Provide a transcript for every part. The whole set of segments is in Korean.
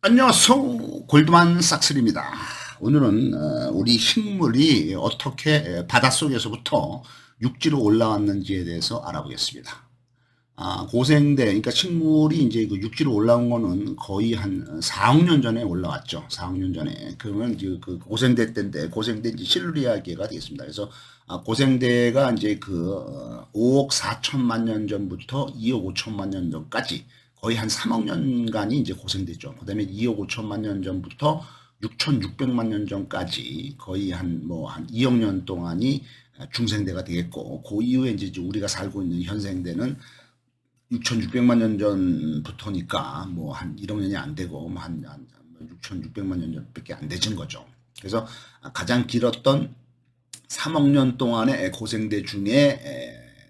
안녕하세요. 골드만삭스입니다. 오늘은 우리 식물이 어떻게 바닷속에서부터 육지로 올라왔는지에 대해서 알아보겠습니다. 고생대, 그러니까 식물이 이제 그 육지로 올라온 거는 거의 한 4억 년 전에 올라왔죠. 4억 년 전에. 그러면 이제 그 고생대 때인데, 고생대 이제 실루리아계가 되겠습니다. 그래서 고생대가 이제 그 5억 4천만 년 전부터 2억 5천만 년 전까지 거의 한 3억 년간이 이제 고생됐죠. 그 다음에 2억 5천만 년 전부터 6,600만 년 전까지 거의 한 2억 년 동안이 중생대가 되겠고, 그 이후에 이제 우리가 살고 있는 현생대는 6,600만 년 전부터니까 뭐 한 1억 년이 안 되고 한 6,600만 년 전밖에 안 되진 거죠. 그래서 가장 길었던 3억 년 동안의 고생대 중에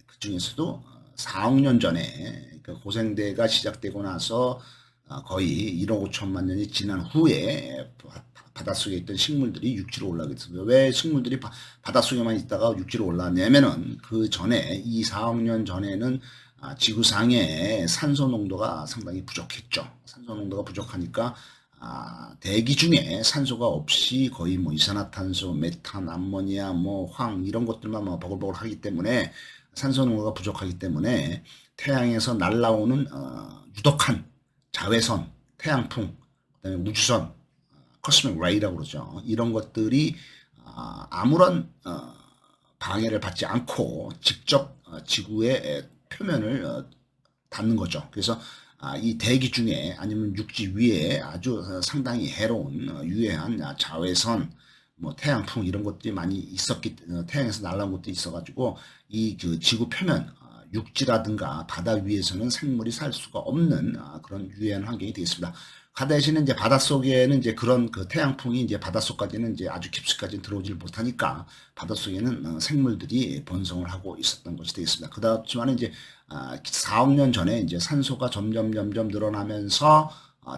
그 중에서도 4억 년 전에 그 고생대가 시작되고 나서 거의 1억 5천만 년이 지난 후에 바닷속에 있던 식물들이 육지로 올라오게 됐습니다. 왜 식물들이 바닷속에만 있다가 육지로 올라왔냐면은 그 전에 이 4억 년 전에는 지구상의 산소 농도가 상당히 부족했죠. 산소 농도가 부족하니까 대기 중에 산소가 없이 거의 뭐 이산화탄소, 메탄, 암모니아, 뭐 황 이런 것들만 뭐 버글버글 하기 때문에 산소 농도가 부족하기 때문에 태양에서 날라오는 유독한 자외선, 태양풍, 그다음에 우주선, 코스믹 레이라고 그러죠. 이런 것들이 아무런 방해를 받지 않고 직접 지구의 표면을 닿는 거죠. 그래서 이 대기 중에 아니면 육지 위에 아주 상당히 해로운 유해한 자외선, 뭐 태양풍 이런 것들이 많이 태양에서 날라온 것도 있어가지고 이 그 지구 표면 육지라든가 바다 위에서는 생물이 살 수가 없는 그런 유해한 환경이 되겠습니다. 그 대신에 이제 바닷속에는 이제 그런 그 태양풍이 이제 바닷속까지는 이제 아주 깊숙이까지 들어오질 못하니까 바닷속에는 생물들이 번성을 하고 있었던 것이 되겠습니다. 그렇지만 이제 4억 년 전에 이제 산소가 점점 늘어나면서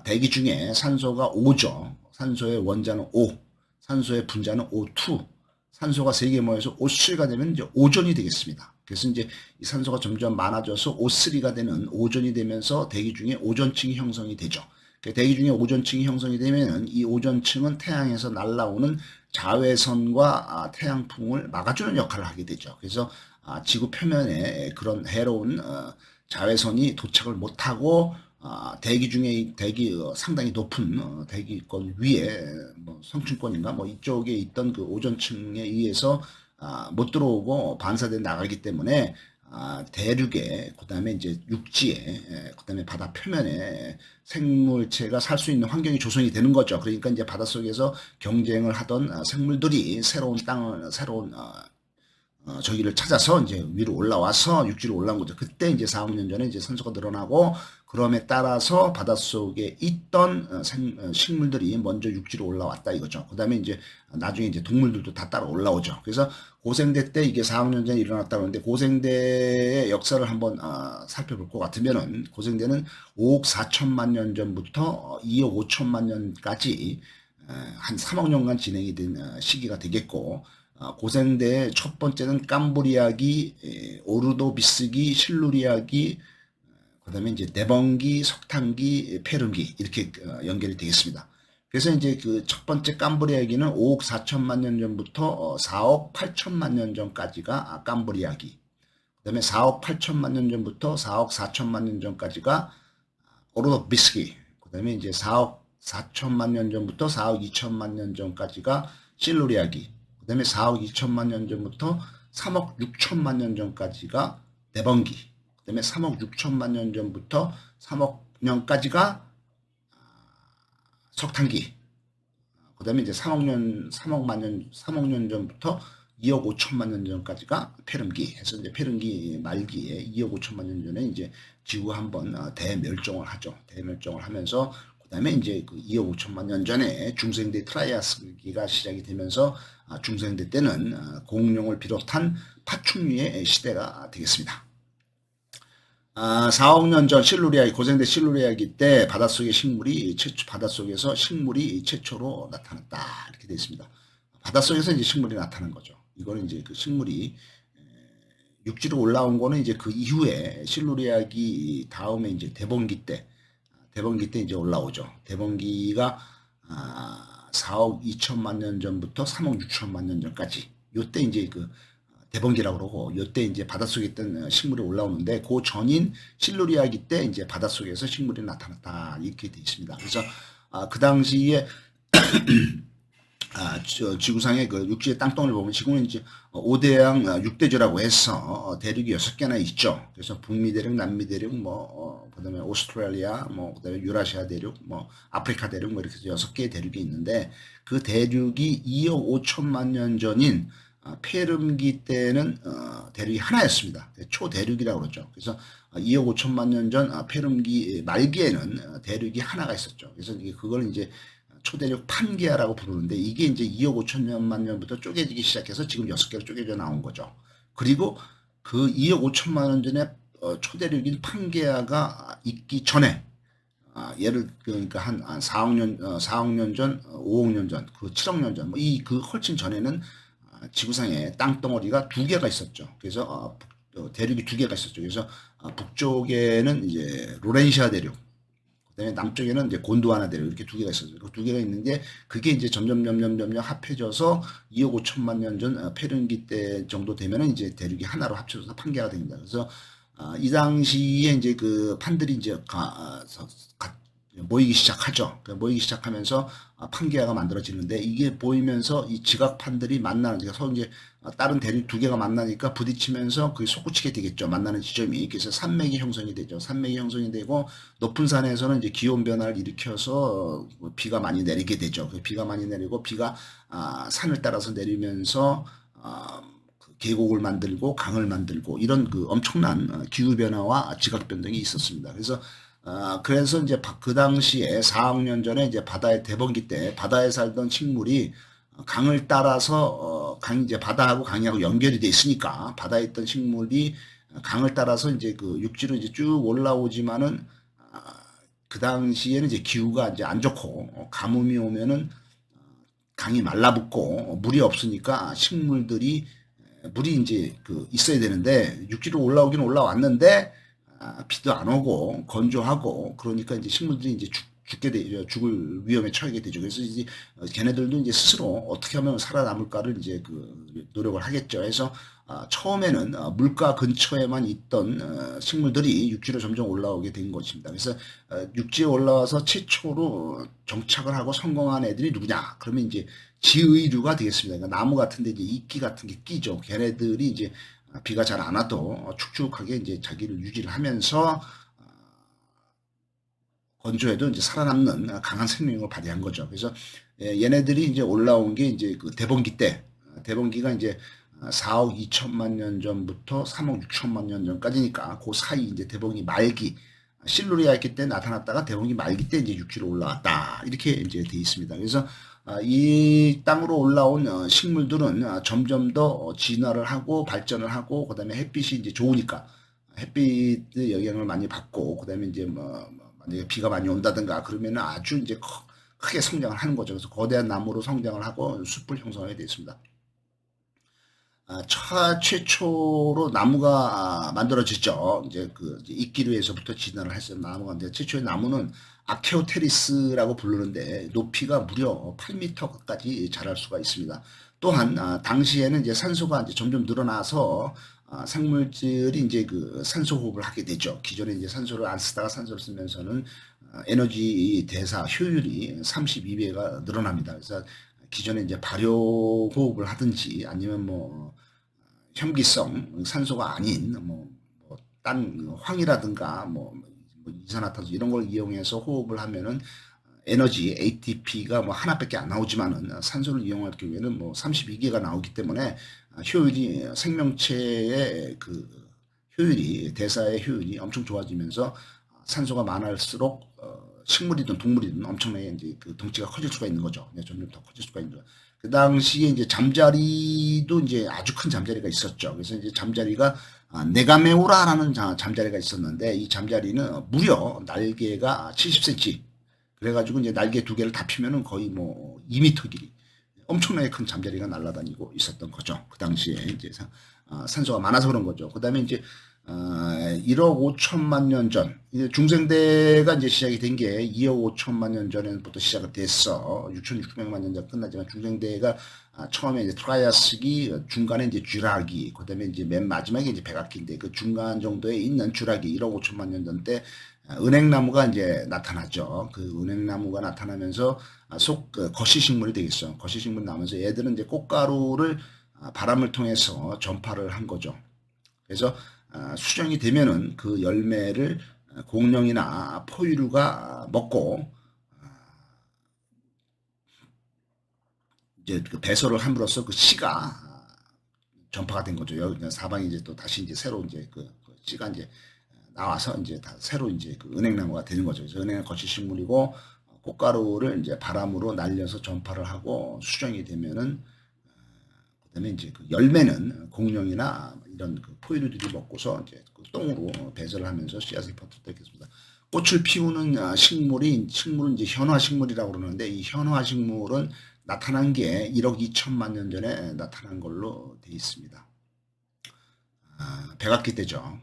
대기 중에 산소가 O죠. 산소의 원자는 O, 산소의 분자는 O2, 산소가 3개 모여서 O3가 되면 이제 오존이 되겠습니다. 그래서 이제 이 산소가 점점 많아져서 O3가 되는 오존이 되면서 대기 중에 오존층이 형성이 되죠. 대기 중에 오존층이 형성이 되면 이 오존층은 태양에서 날아오는 자외선과 태양풍을 막아주는 역할을 하게 되죠. 그래서 지구 표면에 그런 해로운 자외선이 도착을 못하고 대기 중에 상당히 높은 대기권 위에 뭐 성층권인가 뭐 이쪽에 있던 그 오존층에 의해서 못 들어오고 반사돼 나가기 때문에 대륙에 그다음에 이제 육지에 그다음에 바다 표면에 생물체가 살 수 있는 환경이 조성이 되는 거죠. 그러니까 이제 바닷속에서 경쟁을 하던 생물들이 새로운 저기를 찾아서 이제 위로 올라와서 육지로 올라온 거죠. 그때 이제 4억 년 전에 이제 산소가 늘어나고 그럼에 따라서 바닷속에 있던 식물들이 먼저 육지로 올라왔다 이거죠. 그다음에 이제 나중에 이제 동물들도 다 따라 올라오죠. 그래서 고생대 때 이게 4억 년 전에 일어났다고 하는데 고생대의 역사를 한번 살펴볼 것 같으면은 고생대는 5억 4천만 년 전부터 2억 5천만 년까지 한 3억 년간 진행이 된 시기가 되겠고 고생대의 첫 번째는 깜브리아기, 오르도비스기, 실루리아기, 그다음에 이제 내번기, 석탄기, 페름기 이렇게 연결이 되겠습니다. 그래서 이제 그 첫 번째 깜브리아기는 5억 4천만 년 전부터 4억 8천만 년 전까지가 깜브리아기. 그다음에 4억 8천만 년 전부터 4억 4천만 년 전까지가 오르도비스기. 그다음에 이제 4억 4천만 년 전부터 4억 2천만 년 전까지가 실루리아기. 그 다음에 4억 2천만 년 전부터 3억 6천만 년 전까지가 내번기. 그 다음에 3억 6천만 년 전부터 3억 년까지가 석탄기. 그 다음에 이제 3억 년 전부터 2억 5천만 년 전까지가 페름기. 해서 이제 페름기 말기에 2억 5천만 년 전에 이제 지구가 한번 대멸종을 하죠. 대멸종을 하면서 그다음에 이제 그 2억 5천만 년 전에 중생대 트라이아스기가 시작이 되면서 중생대 때는 공룡을 비롯한 파충류의 시대가 되겠습니다. 4억 년 전 고생대 실루리아기 때 바닷속에서 식물이 최초로 나타났다 이렇게 되어 있습니다. 바닷속에서 이제 식물이 나타난 거죠. 이거는 이제 그 식물이 육지로 올라온 거는 이제 그 이후에 실루리아기 다음에 이제 대번기 때 대번기 때 이제 올라오죠. 대번기가 4억 2천만 년 전부터 3억 6천만 년 전까지 요때 이제 그 대번기라고 그러고 요때 이제 바닷속에 있던 식물이 올라오는데 그 전인 실루리아기 때 이제 바닷속에서 식물이 나타났다 이렇게 돼 있습니다. 그래서 그 당시에 지구상의 그 육지의 땅덩어리를 보면 지구는 이제 5대양 6대주라고 해서 대륙이 6개나 있죠. 그래서 북미 대륙, 남미 대륙, 그다음에 오스트레일리아, 그다음에 유라시아 대륙, 아프리카 대륙, 이렇게 해서 6개의 대륙이 있는데 그 대륙이 2억 5천만 년 전인 폐렴기 때는 대륙이 하나였습니다. 초대륙이라고 그러죠. 그래서 2억 5천만 년 전 폐렴기 말기에는 대륙이 하나가 있었죠. 그래서 그걸 이제 초대륙 판게아라고 부르는데 이게 이제 2억 5천만 년부터 쪼개지기 시작해서 지금 6개로 쪼개져 나온 거죠. 그리고 그 2억 5천만 년 전에 초대륙인 판게아가 있기 전에 예를 그러니까 한 4억 년 전, 5억 년 전, 그 7억 년 전, 그 훨씬 전에는 지구상에 땅덩어리가 2개가 있었죠. 그래서 대륙이 2개가 있었죠. 그래서 북쪽에는 이제 로렌시아 대륙, 그다음에 남쪽에는 이제 곤드와나 대륙 이렇게 2개가 있었어요. 그 2개가 있는데 그게 이제 점점 합해져서 2억 5천만 년 전 폐렴기 때 정도 되면은 이제 대륙이 하나로 합쳐져서 판게아가 됩니다. 그래서 이 당시에 이제 그 판들이 이제 모이기 시작하죠. 모이기 시작하면서 판게아가 만들어지는데 이게 보이면서 이 지각판들이 만나는 서로 이제 다른 대륙 2개가 만나니까 부딪히면서 그게 솟구치게 되겠죠. 만나는 지점이. 그래서 산맥이 형성이 되죠. 산맥이 형성이 되고 높은 산에서는 이제 기온 변화를 일으켜서 비가 많이 내리게 되죠. 비가 많이 내리고 비가 산을 따라서 내리면서 계곡을 만들고 강을 만들고 이런 그 엄청난 기후 변화와 지각 변동이 있었습니다. 그래서 이제 그 당시에 4억 년 전에 이제 바다의 대번기 때 바다에 살던 식물이 강을 따라서 이제 바다하고 강하고 연결이 돼 있으니까 바다에 있던 식물이 강을 따라서 이제 그 육지로 이제 쭉 올라오지만은 그 당시에는 이제 기후가 이제 안 좋고 가뭄이 오면은 강이 말라붙고 물이 없으니까 식물들이 물이 이제 그 있어야 되는데 육지로 올라오긴 올라왔는데 비도 안 오고 건조하고 그러니까 이제 식물들이 이제 죽게 되죠. 죽을 위험에 처하게 되죠. 그래서 이제 걔네들도 이제 스스로 어떻게 하면 살아남을까를 이제 그 노력을 하겠죠. 그래서 처음에는 물가 근처에만 있던 식물들이 육지로 점점 올라오게 된 것입니다. 그래서 육지에 올라와서 최초로 정착을 하고 성공한 애들이 누구냐? 그러면 이제 지의류가 되겠습니다. 그러니까 나무 같은데 이제 이끼 같은 게 끼죠. 걔네들이 이제 비가 잘 안 와도 축축하게 이제 자기를 유지를 하면서 건조해도 이제 살아남는 강한 생명력을 발휘한 거죠. 그래서 얘네들이 이제 올라온 게 이제 그 대번기 때, 대번기가 이제 4억 2천만 년 전부터 3억 6천만 년 전까지니까 그 사이 이제 대번기 말기, 실루리아기 때 나타났다가 대번기 말기 때 이제 육지로 올라왔다. 이렇게 이제 돼 있습니다. 그래서 이 땅으로 올라온 식물들은 점점 더 진화를 하고 발전을 하고 그다음에 햇빛이 이제 좋으니까 햇빛의 영향을 많이 받고 그다음에 이제 만약에 비가 많이 온다든가 그러면 아주 이제 크게 성장을 하는 거죠. 그래서 거대한 나무로 성장을 하고 숲을 형성하게 되어 있습니다. 최초로 나무가 만들어졌죠. 이제 그 이끼류에서부터 진화를 했어요. 나무가. 근데 최초의 나무는 아케오테리스라고 부르는데 높이가 무려 8m까지 자랄 수가 있습니다. 또한 당시에는 이제 산소가 이제 점점 늘어나서 생물들이 이제 그 산소 호흡을 하게 되죠. 기존에 이제 산소를 안 쓰다가 산소를 쓰면서는 에너지 대사 효율이 32배가 늘어납니다. 그래서 기존에 이제 발효 호흡을 하든지 아니면 혐기성 산소가 아닌 딴 황이라든가 이산화탄소 이런 걸 이용해서 호흡을 하면은 에너지 ATP가 하나밖에 안 나오지만은 산소를 이용할 경우에는 32개가 나오기 때문에 효율이 생명체의 그 효율이 대사의 효율이 엄청 좋아지면서 산소가 많을수록 식물이든 동물이든 엄청나게 이제 그 덩치가 커질 수가 있는 거죠. 점점 더 커질 수가 있는 거죠. 그 당시에 이제 잠자리도 이제 아주 큰 잠자리가 있었죠. 그래서 이제 잠자리가 네가메오라라는 잠자리가 있었는데 이 잠자리는 무려 날개가 70cm. 그래가지고 이제 날개 2개를 다 피면은 거의 2m 길이. 엄청나게 큰 잠자리가 날아다니고 있었던 거죠. 그 당시에 이제 산소가 많아서 그런 거죠. 그 다음에 이제 1억 5천만 년 전, 이제 중생대가 이제 시작이 된 게 2억 5천만 년 전부터 시작이 됐어. 6,600만 년 전 끝나지만 중생대가 처음에 이제 트라이아스기, 중간에 이제 쥐라기, 그다음에 이제 맨 마지막에 이제 백악기인데 그 중간 정도에 있는 쥐라기 1억 5천만 년 전 때 은행나무가 이제 나타나죠. 그 은행나무가 나타나면서 거시식물이 되겠어. 거시식물이 나오면서 얘들은 이제 꽃가루를 바람을 통해서 전파를 한 거죠. 그래서 수정이 되면은 그 열매를 공룡이나 포유류가 먹고 이제 그 배설을 함으로써 그 씨가 전파가 된 거죠. 여기 사방에 이제 또 다시 이제 새로 이제 그 씨가 이제 나와서 이제 다 새로 이제 그 은행나무가 되는 거죠. 그래서 은행은 거시식물이고 꽃가루를 이제 바람으로 날려서 전파를 하고 수정이 되면은 그다음에 이제 그 열매는 공룡이나 이런 그 포유류들이 먹고서 이제 그 똥으로 배설을 하면서 씨앗을 퍼뜨리겠습니다. 꽃을 피우는 식물은 이제 현화식물이라고 그러는데 이 현화식물은 나타난 게 1억 2천만 년 전에 나타난 걸로 되어 있습니다. 백악기 때죠.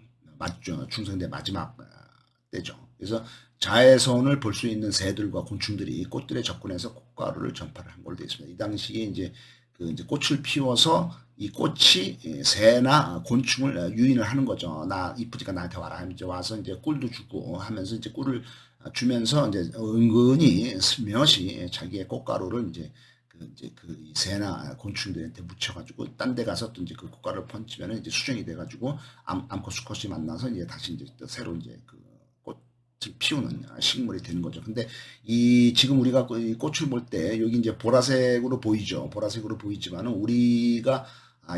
중생대 마지막 때죠. 그래서 자외선을 볼 수 있는 새들과 곤충들이 꽃들에 접근해서 꽃가루를 전파를 한 걸로 되어 있습니다. 이 당시에 이제 이제 꽃을 피워서 이 꽃이 새나 곤충을 유인을 하는 거죠. 나 이쁘니까 나한테 와라 하면 이제 와서 이제 꿀도 주고 하면서 이제 꿀을 주면서 이제 은근히 슬며시 자기의 꽃가루를 이제 그 새나 곤충들한테 묻혀가지고 딴 데 가서 또 이제 그 꽃가루를 번지면은 이제 수정이 돼가지고 암컷 수컷이 만나서 이제 다시 이제 또 새로 이제 그 꽃을 피우는 식물이 되는 거죠. 근데 이 지금 우리가 이 꽃을 볼 때 여기 이제 보라색으로 보이죠. 보라색으로 보이지만은 우리가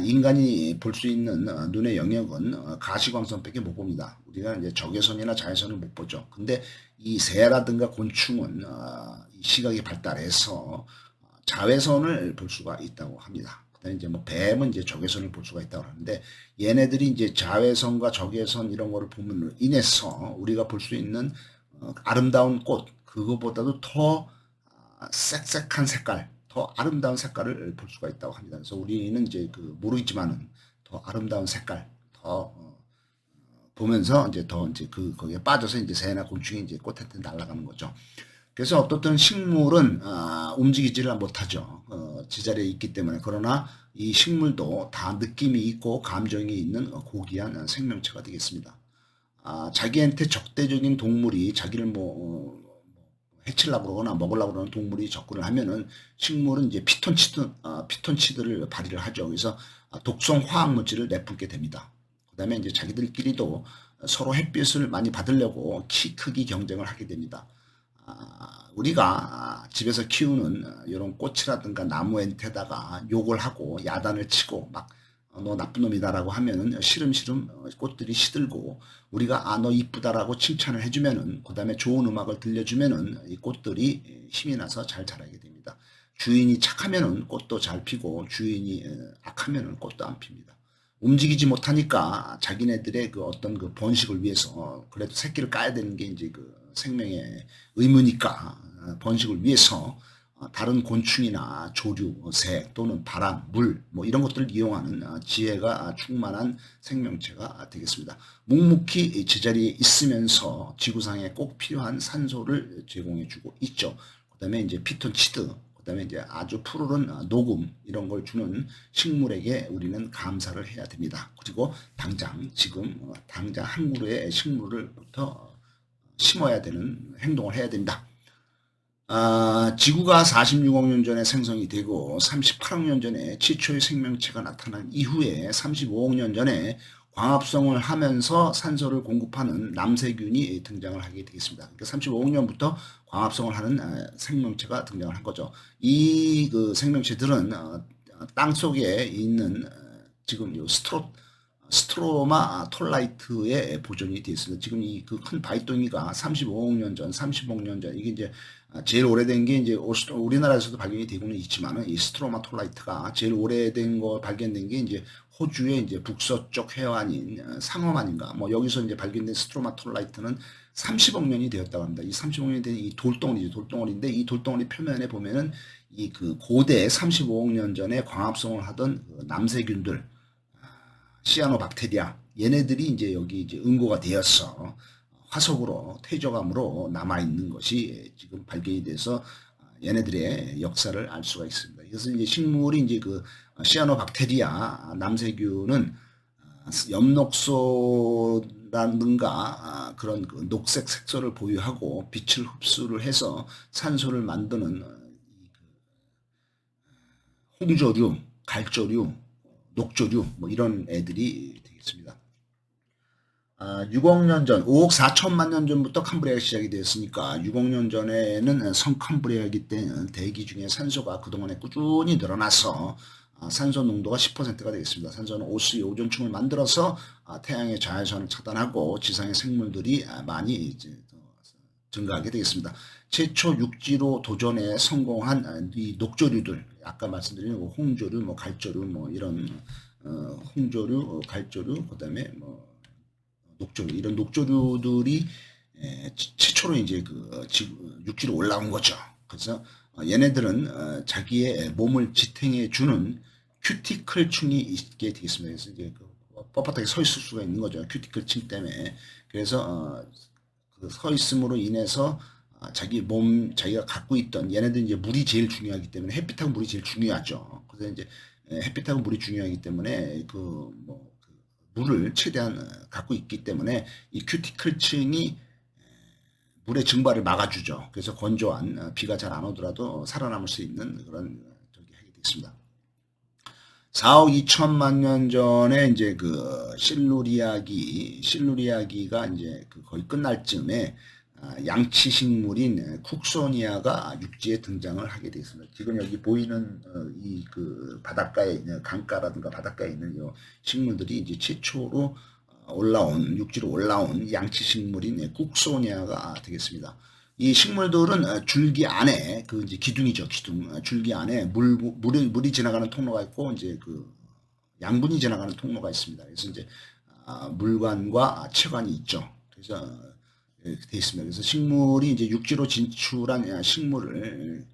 인간이 볼 수 있는 눈의 영역은 가시광선밖에 못 봅니다. 우리가 이제 적외선이나 자외선을 못 보죠. 근데 이 새라든가 곤충은 이 시각이 발달해서 자외선을 볼 수가 있다고 합니다. 그다음에 이제 뭐 뱀은 이제 적외선을 볼 수가 있다고 하는데 얘네들이 이제 자외선과 적외선 이런 거를 보면으로 인해서 우리가 볼 수 있는 아름다운 꽃 그거보다도 더 색색한 색깔, 더 아름다운 색깔을 볼 수가 있다고 합니다. 그래서 우리는 이제 그 모르겠지만은 더 아름다운 색깔, 더 보면서 이제 더 이제 거기에 빠져서 이제 새나 곤충이 이제 꽃한테 날아가는 거죠. 그래서 어떻든 식물은 움직이지를 못하죠. 제자리에 있기 때문에. 그러나 이 식물도 다 느낌이 있고 감정이 있는 고귀한 생명체가 되겠습니다. 자기한테 적대적인 동물이 자기를 해치려고 그러거나 먹으려고 그러는 동물이 접근을 하면은 식물은 이제 피톤치드를 발휘를 하죠. 그래서 독성 화학물질을 내뿜게 됩니다. 그 다음에 이제 자기들끼리도 서로 햇빛을 많이 받으려고 키 크기 경쟁을 하게 됩니다. 우리가 집에서 키우는 이런 꽃이라든가 나무한테다가 욕을 하고 야단을 치고 막 너 나쁜 놈이다라고 하면은 시름시름 꽃들이 시들고 우리가 너 이쁘다라고 칭찬을 해주면은 그 다음에 좋은 음악을 들려주면은 이 꽃들이 힘이 나서 잘 자라게 됩니다. 주인이 착하면은 꽃도 잘 피고 주인이 악하면은 꽃도 안 핍니다. 움직이지 못하니까 자기네들의 그 어떤 그 번식을 위해서 그래도 새끼를 까야 되는 게 이제 그 생명의 의무니까 번식을 위해서 다른 곤충이나 조류, 새 또는 바람, 물 뭐 이런 것들을 이용하는 지혜가 충만한 생명체가 되겠습니다. 묵묵히 제자리에 있으면서 지구상에 꼭 필요한 산소를 제공해주고 있죠. 그다음에 이제 피톤치드, 그다음에 이제 아주 푸르른 녹음 이런 걸 주는 식물에게 우리는 감사를 해야 됩니다. 그리고 지금 당장 한 그루의 식물을부터 심어야 되는 행동을 해야 된다. 지구가 46억 년 전에 생성이 되고 38억 년 전에 최초의 생명체가 나타난 이후에 35억 년 전에 광합성을 하면서 산소를 공급하는 남세균이 등장을 하게 되겠습니다. 그러니까 35억 년부터 광합성을 하는 생명체가 등장을 한 거죠. 이 그 생명체들은 땅 속에 있는 지금 스트로마 톨라이트의 보존이 되어 있습니다. 지금 이 그 큰 바위덩이가 35억 년 전, 30억 년 전, 이게 이제 제일 오래된 게 이제 우리나라에서도 발견이 되고는 있지만은 이 스트로마 톨라이트가 제일 오래된 거 발견된 게 이제 호주의 이제 북서쪽 해안인 상어만인가 뭐 여기서 이제 발견된 스트로마 톨라이트는 30억 년이 되었다고 합니다. 이 30억 년이 된 이 돌덩어리인데 이 돌덩어리 표면에 보면은 이 그 고대 35억 년 전에 광합성을 하던 그 남세균들 시아노박테리아 얘네들이 이제 여기 이제 응고가 되어서 화석으로 퇴적암으로 남아 있는 것이 지금 발견이 돼서 얘네들의 역사를 알 수가 있습니다. 그래서 이제 식물이 이제 그 시아노박테리아 남세균은 엽록소라든가 그런 그 녹색 색소를 보유하고 빛을 흡수를 해서 산소를 만드는 홍조류, 갈조류, 녹조류 뭐 이런 애들이 되겠습니다. 6억 년 전, 5억 4천만 년 전부터 캄브리아가 시작이 되었으니까 6억 년 전에는 성캄브리아이기 때문에 대기 중에 산소가 그동안에 꾸준히 늘어나서 산소 농도가 10%가 되겠습니다. 산소는 오수 오존층을 만들어서 태양의 자외선을 차단하고 지상의 생물들이 많이 이제 증가하게 되겠습니다. 최초 육지로 도전에 성공한 이 녹조류들, 아까 말씀드린 홍조류, 뭐 갈조류, 뭐 이런 홍조류, 갈조류, 그다음에 뭐 녹조류 이런 녹조류들이 최초로 이제 그 육지로 올라온 거죠. 그래서 얘네들은 자기의 몸을 지탱해 주는 큐티클층이 있게 되겠습니다. 그래서 이제 그 뻣뻣하게 서 있을 수가 있는 거죠. 큐티클층 때문에. 그래서 그 서 있음으로 인해서 자기가 갖고 있던 얘네들 이제 물이 제일 중요하기 때문에 햇빛하고 물이 제일 중요하죠. 그래서 이제 햇빛하고 물이 중요하기 때문에 물을 최대한 갖고 있기 때문에 이 큐티클층이 물의 증발을 막아주죠. 그래서 건조한 비가 잘 안 오더라도 살아남을 수 있는 그런 하게 되겠습니다. 4억 2천만 년 전에 이제 그 실루리아기가 이제 거의 끝날 즈음에 양치식물인 쿡소니아가 육지에 등장을 하게 되었습니다. 지금 여기 보이는 이 그 바닷가에 있는 강가라든가 바닷가에 있는 이 식물들이 이제 최초로 육지로 올라온 양치식물인 쿡소니아가 되겠습니다. 이 식물들은 줄기 안에 그 이제 기둥이죠, 기둥. 줄기 안에 물이 지나가는 통로가 있고 이제 그 양분이 지나가는 통로가 있습니다. 그래서 이제 물관과 체관이 있죠. 그래서 되어 있습니다. 그래서 식물이 이제 육지로 진출한 식물을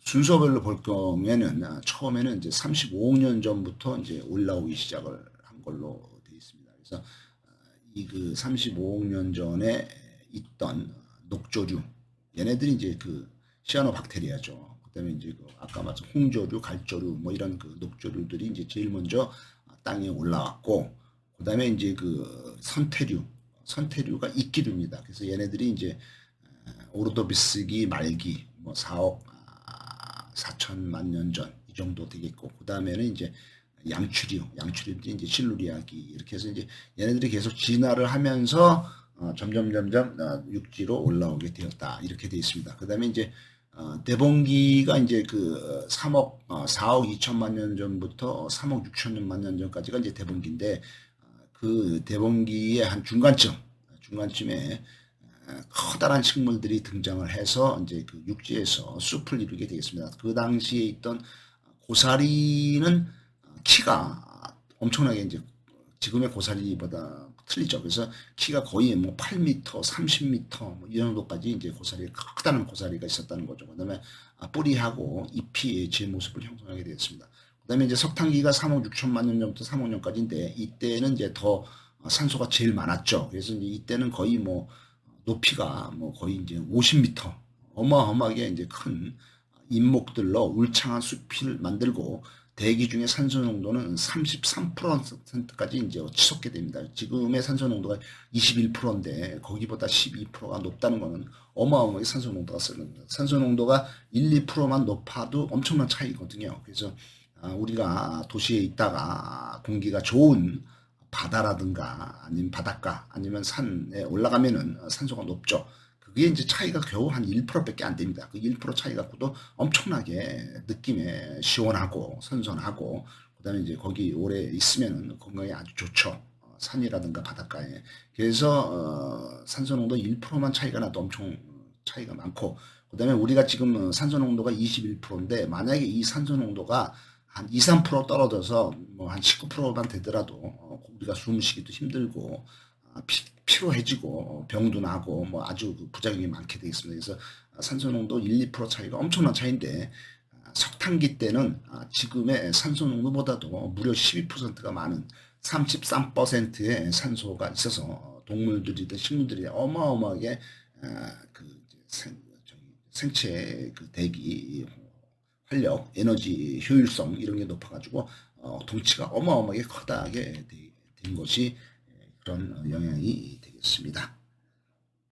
순서별로 볼 경우에는 처음에는 이제 35억 년 전부터 이제 올라오기 시작을 한 걸로 되어 있습니다. 그래서 이 그 35억 년 전에 있던 녹조류 얘네들이 이제 그 시아노박테리아죠. 그다음에 이제 아까 말씀 홍조류, 갈조류 뭐 이런 그 녹조류들이 이제 제일 먼저 땅에 올라왔고 그다음에 이제 그 선태류가 이끼류입니다. 그래서 얘네들이 이제 오르도비스기 말기 뭐 4억 4천만 년 전 이 정도 되겠고 그 다음에는 이제 양추류들이 이제 실루리아기 이렇게 해서 이제 얘네들이 계속 진화를 하면서 점점 육지로 올라오게 되었다 이렇게 되어 있습니다. 그 다음에 이제 대봉기가 이제 그 4억 2천만 년 전부터 3억 6천만 년 전까지가 이제 대봉기인데 그 대봉기의 한 중간쯤에 커다란 식물들이 등장을 해서 이제 그 육지에서 숲을 이루게 되겠습니다. 그 당시에 있던 고사리는 키가 엄청나게 이제 지금의 고사리보다 틀리죠. 그래서 키가 거의 뭐 8m, 30m 뭐 이 정도까지 이제 커다란 고사리가 있었다는 거죠. 그다음에 뿌리하고 잎이 제 모습을 형성하게 되었습니다. 그다음에 이제 석탄기가 3억 6천만 년 전부터 3억 년까지인데 이때는 이제 더 산소가 제일 많았죠. 그래서 이제 이때는 거의 뭐 높이가 뭐 거의 이제 50m 어마어마하게 이제 큰 잎목들로 울창한 숲을 만들고 대기 중에 산소 농도는 33%까지 이제 치솟게 됩니다. 지금의 산소 농도가 21%인데 거기보다 12%가 높다는 것은 어마어마하게 산소 농도가 쓰는 겁니다. 산소 농도가 1, 2%만 높아도 엄청난 차이거든요. 그래서 우리가 도시에 있다가 공기가 좋은 바다라든가 아니면 바닷가 아니면 산에 올라가면은 산소가 높죠. 그게 이제 차이가 겨우 한 1%밖에 안 됩니다. 그 1% 차이 갖고도 엄청나게 느낌에 시원하고 선선하고 그다음에 이제 거기 오래 있으면은 건강에 아주 좋죠. 산이라든가 바닷가에. 그래서 산소 농도 1%만 차이가 나도 엄청 차이가 많고 그다음에 우리가 지금 산소 농도가 21%인데 만약에 이 산소 농도가 한 2, 3% 떨어져서 뭐 한 19%만 되더라도 우리가 숨 쉬기도 힘들고 피로해지고 병도 나고 뭐 아주 부작용이 많게 되어 있습니다. 그래서 산소 농도 1, 2% 차이가 엄청난 차이인데 석탄기 때는 지금의 산소 농도보다도 무려 12%가 많은 33%의 산소가 있어서 동물들이든 식물들이 어마어마하게 생체 그 대기 활력, 에너지 효율성 이런 게 높아가지고 덩치가 어마어마하게 커다하게 된 것이 그런 영향이 되겠습니다.